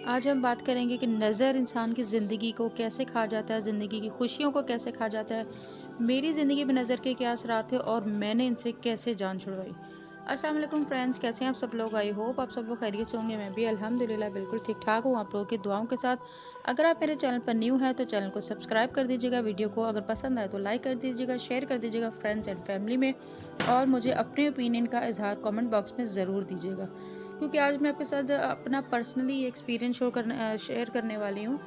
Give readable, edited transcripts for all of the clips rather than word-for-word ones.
آج ہم بات کریں گے کہ نظر انسان کی زندگی کو کیسے کھا جاتا ہے، زندگی کی خوشیوں کو کیسے کھا جاتا ہے، میری زندگی میں نظر کے کیا اثرات تھے اور میں نے ان سے کیسے جان چھڑوائی۔ السلام علیکم فرینڈز، کیسے ہیں آپ سب لوگ؟ آئی ہوپ آپ سب لوگ خیریت سے ہوں گے۔ میں بھی الحمدللہ بالکل ٹھیک ٹھاک ہوں آپ لوگوں کی دعاؤں کے ساتھ۔ اگر آپ میرے چینل پر نیو ہیں تو چینل کو سبسکرائب کر دیجیے گا، ویڈیو کو اگر پسند آئے تو لائک کر دیجیے گا، شیئر کر دیجیے گا فرینڈز اینڈ فیملی میں، اور مجھے اپنے اوپینین کا اظہار کامنٹ باکس میں ضرور دیجیے گا، کیونکہ آج میں آپ کے ساتھ اپنا پرسنلی ایکسپیرینس شیئر کرنے والی ہوں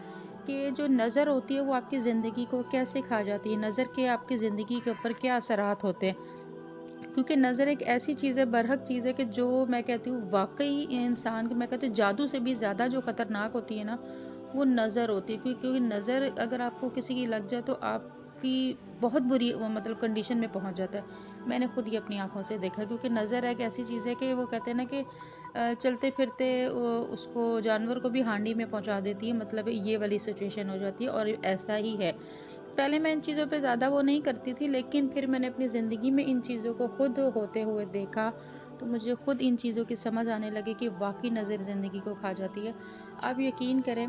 کہ جو نظر ہوتی ہے وہ آپ کی زندگی کو کیسے کھا جاتی ہے، نظر کے آپ کی زندگی کے اوپر کیا اثرات ہوتے ہیں۔ کیونکہ نظر ایک ایسی چیز ہے، برحق چیز ہے، کہ جو میں کہتی ہوں واقعی انسان کے، میں کہتی ہوں جادو سے بھی زیادہ جو خطرناک ہوتی ہے نا، وہ نظر ہوتی ہے۔ کیونکہ نظر اگر آپ کو کسی کی لگ جائے تو آپ کی بہت بری مطلب کنڈیشن میں پہنچ جاتا ہے۔ میں نے خود یہ اپنی آنکھوں سے دیکھا، کیونکہ نظر ایک ایسی چیز ہے کہ وہ کہتے ہیں نا کہ چلتے پھرتے اس کو جانور کو بھی ہانڈی میں پہنچا دیتی ہے، مطلب یہ والی سچویشن ہو جاتی ہے، اور ایسا ہی ہے۔ پہلے میں ان چیزوں پہ زیادہ وہ نہیں کرتی تھی، لیکن پھر میں نے اپنی زندگی میں ان چیزوں کو خود ہوتے ہوئے دیکھا تو مجھے خود ان چیزوں کی سمجھ آنے لگی کہ واقعی نظر زندگی کو کھا جاتی ہے۔ آپ یقین کریں،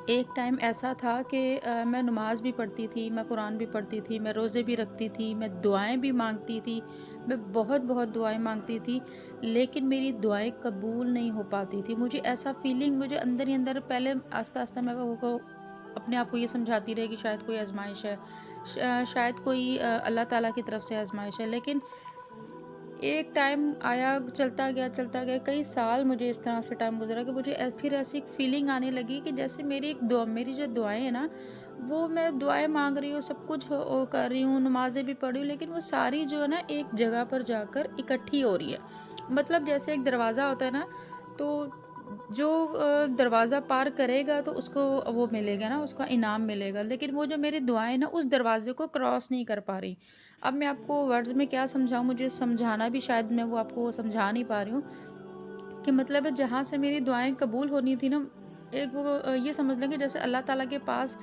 ایک ٹائم ایسا تھا کہ میں نماز بھی پڑھتی تھی، میں قرآن بھی پڑھتی تھی، میں روزے بھی رکھتی تھی، میں دعائیں بھی مانگتی تھی، میں بہت بہت دعائیں مانگتی تھی، لیکن میری دعائیں قبول نہیں ہو پاتی تھی۔ مجھے ایسا فیلنگ مجھے اندر ہی اندر، پہلے آہستہ آہستہ میں وہ کو اپنے آپ کو یہ سمجھاتی رہی کہ شاید کوئی آزمائش ہے، شاید کوئی اللہ تعالیٰ کی طرف سے آزمائش ہے، لیکن ایک ٹائم آیا، چلتا گیا کئی سال مجھے اس طرح سے ٹائم گزرا کہ مجھے پھر ایسی ایک فیلنگ آنے لگی کہ جیسے میری میری جو دعائیں ہیں نا، وہ میں دعائیں مانگ رہی ہوں، سب کچھ کر رہی ہوں، نمازیں بھی پڑھ رہی ہوں، لیکن وہ ساری جو ہے نا ایک جگہ پر جا کر اکٹھی ہو رہی ہے۔ مطلب جیسے ایک دروازہ ہوتا ہے نا، تو جو دروازہ پار کرے گا تو اس کو وہ ملے گا نا، اس کا انعام ملے گا، لیکن وہ جو میری دعائیں نا اس دروازے کو کراس نہیں کر پا رہی۔ اب میں آپ کو ورڈز میں کیا سمجھاؤں، مجھے سمجھانا بھی شاید میں وہ آپ کو سمجھا نہیں پا رہی ہوں کہ مطلب ہے جہاں سے میری دعائیں قبول ہونی تھی نا، ایک وہ یہ سمجھ لیں کہ جیسے اللہ تعالیٰ کے پاس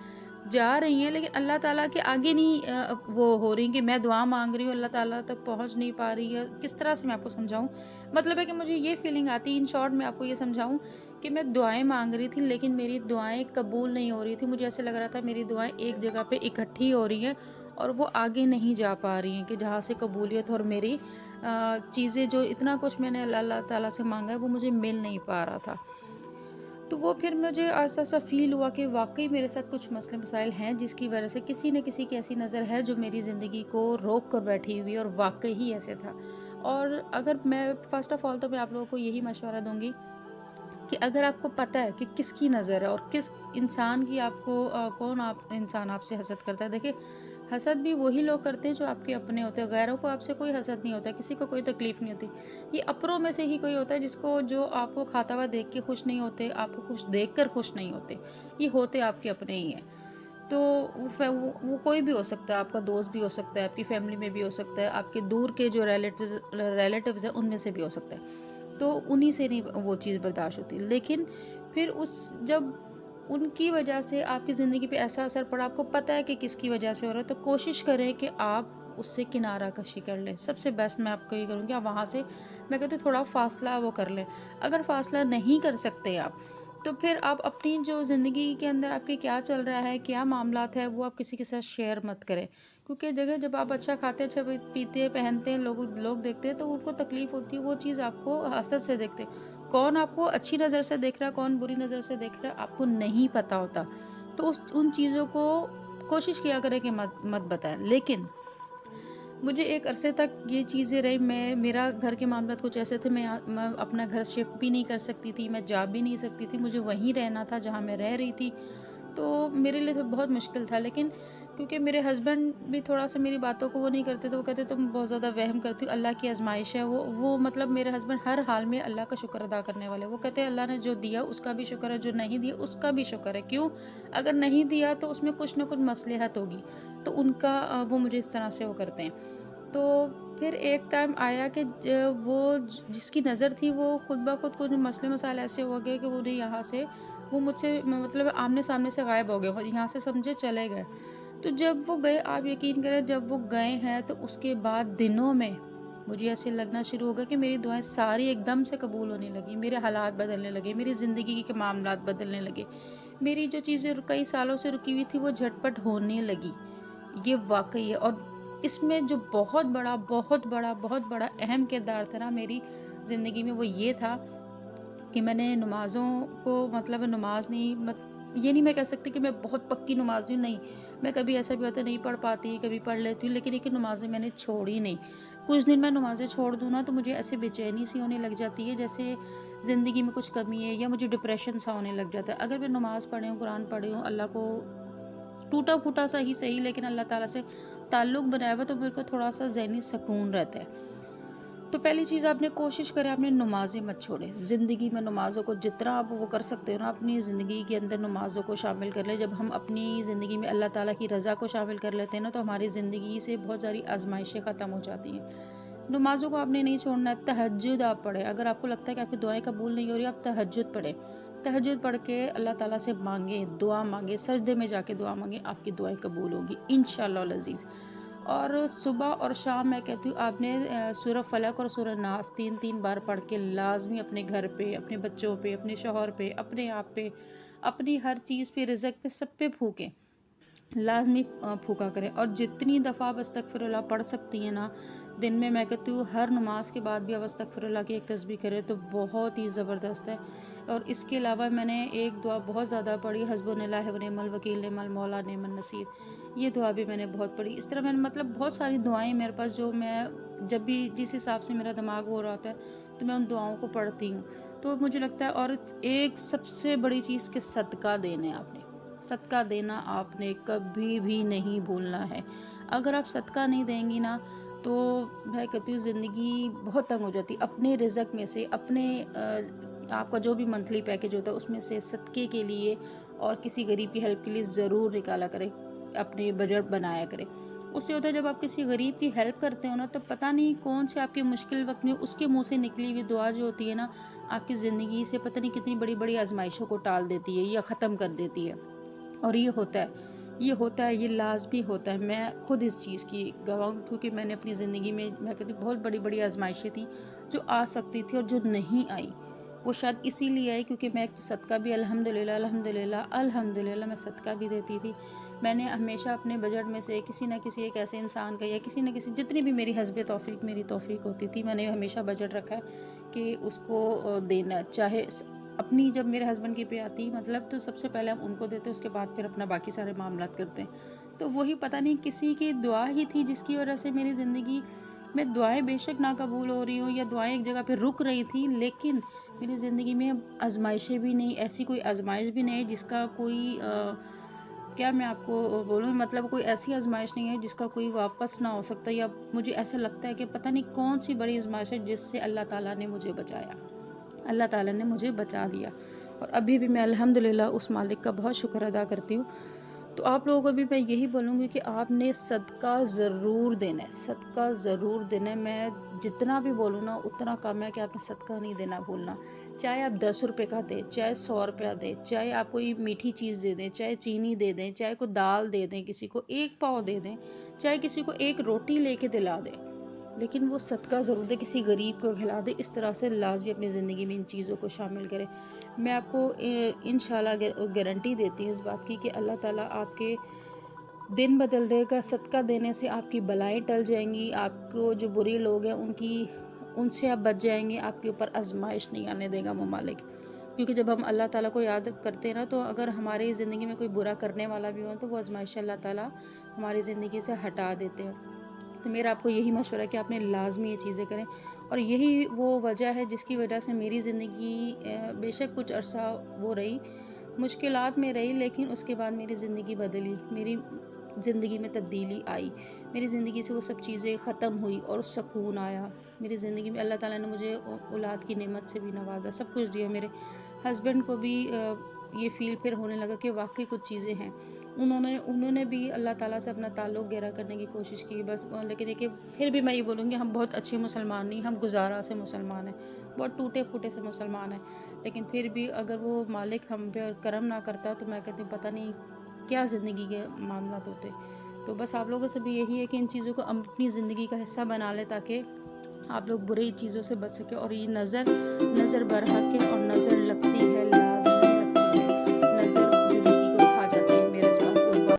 جا رہی ہیں، لیکن اللہ تعالیٰ کے آگے نہیں وہ ہو رہی کہ میں دعا مانگ رہی ہوں، اللہ تعالیٰ تک پہنچ نہیں پا رہی ہے۔ کس طرح سے میں آپ کو سمجھاؤں، مطلب ہے کہ مجھے یہ فیلنگ آتی ہے، ان شارٹ میں آپ کو یہ سمجھاؤں کہ میں دعائیں مانگ رہی تھی لیکن میری دعائیں قبول نہیں ہو رہی تھی۔ مجھے ایسے لگ رہا تھا میری دعائیں ایک جگہ پہ اکٹھی ہو رہی ہیں اور وہ آگے نہیں جا پا رہی ہیں، کہ جہاں سے قبولیت اور میری چیزیں، جو اتنا کچھ میں نے اللہ تعالیٰ سے مانگا ہے، وہ مجھے مل نہیں پا رہا تھا۔ تو وہ پھر مجھے ایسا سا فیل ہوا کہ واقعی میرے ساتھ کچھ مسئلے مسائل ہیں، جس کی وجہ سے کسی نہ کسی کی ایسی نظر ہے جو میری زندگی کو روک کر بیٹھی ہوئی، اور واقعی ہی ایسے تھا۔ اور اگر میں فرسٹ آف آل تو میں آپ لوگوں کو یہی مشورہ دوں گی کہ اگر آپ کو پتہ ہے کہ کس کی نظر ہے اور کس انسان کی آپ کو کون انسان آپ سے حسد کرتا ہے، دیکھیں حسد بھی وہی لوگ کرتے ہیں جو آپ کے اپنے ہوتے ہیں، غیروں کو آپ سے کوئی حسد نہیں ہوتا، کسی کو کوئی تکلیف نہیں ہوتی۔ یہ اپنوں میں سے ہی کوئی ہوتا ہے جس کو، جو آپ کو کھاتا ہوا دیکھ کے خوش نہیں ہوتے، آپ کو خوش دیکھ کر خوش نہیں ہوتے، یہ ہوتے آپ کے اپنے ہی ہیں۔ تو وہ کوئی بھی ہو سکتا ہے، آپ کا دوست بھی ہو سکتا ہے، آپ کی فیملی میں بھی ہو سکتا ہے، آپ کے دور کے جو ریلیٹیوز ہیں ان میں سے بھی ہو سکتا ہے، تو انہی سے نہیں وہ چیز برداشت ہوتی۔ لیکن پھر جب ان کی وجہ سے آپ کی زندگی پہ ایسا اثر پڑا، آپ کو پتہ ہے کہ کس کی وجہ سے ہو رہا ہے، تو کوشش کریں کہ آپ اس سے کنارہ کشی کر لیں۔ سب سے بیسٹ میں آپ کو یہ کروں گی، آپ وہاں سے، میں کہتی ہوں تھوڑا فاصلہ وہ کر لیں۔ اگر فاصلہ نہیں کر سکتے آپ، تو پھر آپ اپنی جو زندگی کے اندر آپ کے کیا چل رہا ہے، کیا معاملات ہے، وہ آپ کسی کے ساتھ شیئر مت کریں، کیونکہ جب آپ اچھا کھاتے، اچھا پیتے، پہنتے ہیں، لوگ دیکھتے ہیں تو ان کو تکلیف ہوتی ہے، وہ چیز آپ کو حسد سے دیکھتے ہیں۔ کون آپ کو اچھی نظر سے دیکھ رہا ہے، کون بری نظر سے دیکھ رہا ہے، آپ کو نہیں پتہ ہوتا، تو ان چیزوں کو کوشش کیا کریں کہ مت بتائیں۔ لیکن مجھے ایک عرصے تک یہ چیزیں رہی، میرا گھر کے معاملات کچھ ایسے تھے، میں اپنا گھر شفٹ بھی نہیں کر سکتی تھی، میں جا بھی نہیں سکتی تھی، مجھے وہیں رہنا تھا جہاں میں رہ رہی تھی، تو میرے لیے تو بہت مشکل تھا۔ لیکن क्योंकि मेरे हस्बैंड भी थोड़ा-सा मेरी बातों को वो नहीं करते, तो वो कहते तुम बहुत ज़्यादा वहम करती हो, अल्लाह की आज़माइश है वो मतलब मेरे हस्बैंड हर हाल में अल्लाह का शुक्र अदा करने वाले हैं। वो कहते हैं अल्लाह ने जो दिया उसका भी शुक्र है, जो नहीं दिया उसका भी शुक्र है। क्यों? अगर नहीं दिया तो उसमें कुछ न कुछ मसलहत होगी। तो उनका वो मुझे इस तरह से वो करते हैं। तो फिर एक टाइम आया कि वो जिसकी नज़र थी वो खुद ब खुद कुछ मसले मसाइल ऐसे हो गए कि वो नहीं यहाँ से वो मुझसे मतलब आमने-सामने से गायब हो गए, वो यहाँ से समझे चले गए। तो जब वो गए, आप यकीन करें, जब वो गए हैं तो उसके बाद दिनों में मुझे ऐसे लगना शुरू हो गया कि मेरी दुआएँ सारी एकदम से कबूल होने लगी, मेरे हालात बदलने लगे, मेरी ज़िंदगी के मामलात बदलने लगे। मेरी जो चीज़ें कई सालों से रुकी हुई थी वो झटपट होने लगी। ये वाक़ई है। और इसमें जो बहुत बड़ा अहम किरदार था ना मेरी ज़िंदगी में, वो ये था कि मैंने नमाज़ों को मतलब नमाज़ नहीं मत ये नहीं मैं कह सकती कि मैं बहुत पक्की नमाज़ी हूँ, नहीं। मैं कभी ऐसा भी होता है नहीं पढ़ पाती, कभी पढ़ लेती हूँ, लेकिन एक नमाज़ें मैंने छोड़ी नहीं। कुछ दिन मैं नमाज़ें छोड़ दूँ ना तो मुझे ऐसे बेचैनी सी होने लग जाती है जैसे ज़िंदगी में कुछ कमी है, या मुझे डिप्रेशन सा होने लग जाता है। अगर मैं नमाज़ पढ़ी हूँ, कुरान पढ़ी हूँ, अल्लाह को टूटा-फूटा सा ही सही लेकिन अल्लाह ताला से ताल्लुक़ बनाया हुआ, तो मेरे को थोड़ा-सा ज़हनी सुकून रहता है। तो पहली चीज़ आपने कोशिश करें, आपने नमाज़ें मत छोड़ें। ज़िंदगी में नमाज़ों को जितना आप वो कर सकते हो ना, अपनी ज़िंदगी के अंदर नमाज़ों को शामिल कर लें। जब हम अपनी ज़िंदगी में अल्लाह ताला की रज़ा को शामिल कर लेते हैं ना, तो हमारी ज़िंदगी से बहुत सारी आज़माइशें ख़त्म हो जाती हैं। नमाज़ों को आपने नहीं छोड़ना है। तहज्जुद आप पढ़ें। अगर आपको लगता है कि आपकी दुआएँ कबूल नहीं हो रही, आप तहज्जुद पढ़ें। तहज्जुद पढ़ के अल्लाह ताला से माँगें, दुआ माँगें, सजदे में जाके दुआ माँगें, आपकी दुआएँ कबूल होंगी इंशाअल्लाह अल अज़ीज़। और सुबह और शाम मैं कहती हूँ आपने सूरह फलक और सूरह नास 3-3 बार पढ़ के लाज़मी अपने घर पे, अपने बच्चों पे, अपने शौहर पे, अपने आप पे, अपनी हर चीज़ पे, रिज़्क पे, सब पे फूँकें। लाज़मी फूँका करें। और जितनी दफ़ा आप अस्तगफिरुल्लाह पढ़ सकती हैं ना, दिन में मैं कहती हूँ हर नमाज़ के बाद भी आप अस्तगफिरुल्लाह की एक तस्बीह करें तो बहुत ही ज़बरदस्त है। और इसके अलावा मैंने एक दुआ बहुत ज़्यादा पढ़ी, हस्बुनल्लाह व निअमल वकील निअमल मौला निअमन नसीर। ये दुआ भी मैंने बहुत पढ़ी। इस तरह मैंने मतलब बहुत सारी दुआएँ मेरे पास, जो मैं जब भी जिस हिसाब से मेरा दिमाग हो रहा होता है तो मैं उन दुआओं को पढ़ती हूँ। तो मुझे लगता है, और एक सबसे बड़ी चीज़ कि सदका देना है आपने। सदका देना आपने कभी भी नहीं भूलना है। अगर आप सदका नहीं देंगी ना, तो मैं कहती हूँ ज़िंदगी बहुत तंग हो जाती है। अपने रिज़्क में से, अपने आपका जो भी मंथली पैकेज होता है उसमें से सदके के लिए और किसी गरीब की हेल्प के लिए ज़रूर निकाला करें, अपने बजट बनाया करें। उससे होता है जब आप किसी गरीब की हेल्प करते हो ना, तो पता नहीं कौन से आपके मुश्किल वक़्त में उसके मुँह से निकली हुई दुआ जो होती है ना, आपकी ज़िंदगी से पता नहीं कितनी बड़ी-बड़ी आज़माइशों को टाल देती है या ख़त्म कर देती है। और ये लाज़मी होता है। मैं खुद इस चीज़ की गवाह हूँ, क्योंकि मैंने अपनी ज़िंदगी में मैं कहती हूँ बहुत बड़ी-बड़ी आज़माइशें थी, जो आ सकती थी और जो नहीं आई। वो शायद इसीलिए आई क्योंकि मैं एक तो सदका भी अल्हम्दुलिल्लाह मैं सदका भी देती थी। मैंने हमेशा अपने बजट में से किसी न किसी एक ऐसे इंसान का, या किसी न किसी, जितनी भी मेरी हस्बे तौफ़ीक मेरी तौफ़ीक होती थी, मैंने हमेशा बजट रखा है कि उसको देना। चाहे अपनी जब मेरे हस्बैंड की पे आती मतलब, तो सबसे पहले हम उनको देते, उसके बाद फिर अपना बाकी सारे मामलात करते हैं। तो वही पता नहीं किसी की दुआ ही थी जिसकी वजह से मेरी ज़िंदगी में दुआएं बेशक ना कबूल हो रही हो, या दुआएं एक जगह पे रुक रही थी, लेकिन मेरी ज़िंदगी में अब आजमाइशें भी नहीं, ऐसी कोई आजमाइश भी नहीं है जिसका कोई क्या मैं आपको बोलूँ, मतलब कोई ऐसी आजमाइश नहीं है जिसका कोई वापस ना हो सकता। या मुझे ऐसा लगता है कि पता नहीं कौन सी बड़ी आजमाइश है जिससे अल्लाह ताला ने मुझे बचाया, अल्लाह ताला ने मुझे बचा लिया। और अभी भी मैं अल्हम्दुलिल्लाह उस मालिक का बहुत शुक्र अदा करती हूँ। तो आप लोगों को भी मैं यही बोलूँगी कि आपने सदका ज़रूर देना है, सदका ज़रूर देना है। मैं जितना भी बोलूँ ना उतना कम है कि आपने सदका नहीं देना भूलना। चाहे आप 10 रुपए का दें, चाहे 100 रुपया दें, चाहे आप कोई मीठी चीज़ दे दें, चाहे चीनी दे दें, चाहे कोई दाल दे दें, किसी को 1 पाव दे दें, चाहे किसी को 1 रोटी लेके दिला दें। लेकिन वो सदका ज़रूर दे, किसी गरीब को खिला दे। इस तरह से लाज़मी अपनी ज़िंदगी में इन चीज़ों को शामिल करें। मैं आपको इंशाल्लाह गारंटी देती हूँ इस बात की कि अल्लाह ताला आपके दिन बदल देगा। सदका देने से आपकी बलाएं टल जाएंगी, आपको जो बुरे लोग हैं उनसे आप बच जाएंगे, आपके ऊपर आजमाइश नहीं आने देगा वो मालिक। क्योंकि जब हम अल्लाह ताला को याद करते हैं ना, तो अगर हमारी ज़िंदगी में कोई बुरा करने वाला भी हो तो वो आजमाइश अल्लाह ताला हमारी ज़िंदगी से हटा देते हैं। तो मेरा आपको यही मशवरा है कि आपने लाज़मी ये चीज़ें करें। और यही वो वजह है जिसकी वजह से मेरी ज़िंदगी बेशक कुछ अरसा वो रही, मुश्किलात में रही, लेकिन उसके बाद मेरी ज़िंदगी बदली। मेरी زندگی میں تبدیلی آئی، میری زندگی سے وہ سب چیزیں ختم ہوئی اور سکون آیا۔ میری زندگی میں اللہ تعالیٰ نے مجھے اولاد کی نعمت سے بھی نوازا، سب کچھ دیا۔ میرے ہسبینڈ کو بھی یہ فیل پھر ہونے لگا کہ واقعی کچھ چیزیں ہیں۔ انہوں نے بھی اللہ تعالیٰ سے اپنا تعلق گہرا کرنے کی کوشش کی، بس لیکن یہ کہ پھر بھی میں یہ بولوں گی ہم بہت اچھے مسلمان نہیں، ہم گزارا سے مسلمان ہیں، بہت ٹوٹے پھوٹے سے مسلمان ہیں، لیکن پھر بھی اگر وہ مالک ہم پہ کرم نہ کرتا تو میں کہتی ہوں پتہ نہیں کیا زندگی کے معاملات ہوتے۔ تو بس آپ لوگوں سے بھی یہی ہے کہ ان چیزوں کو اپنی زندگی کا حصہ بنا لیں تاکہ آپ لوگ برے چیزوں سے بچ سکیں، اور یہ نظر برحق ہے اور نظر لگتی ہے لازمی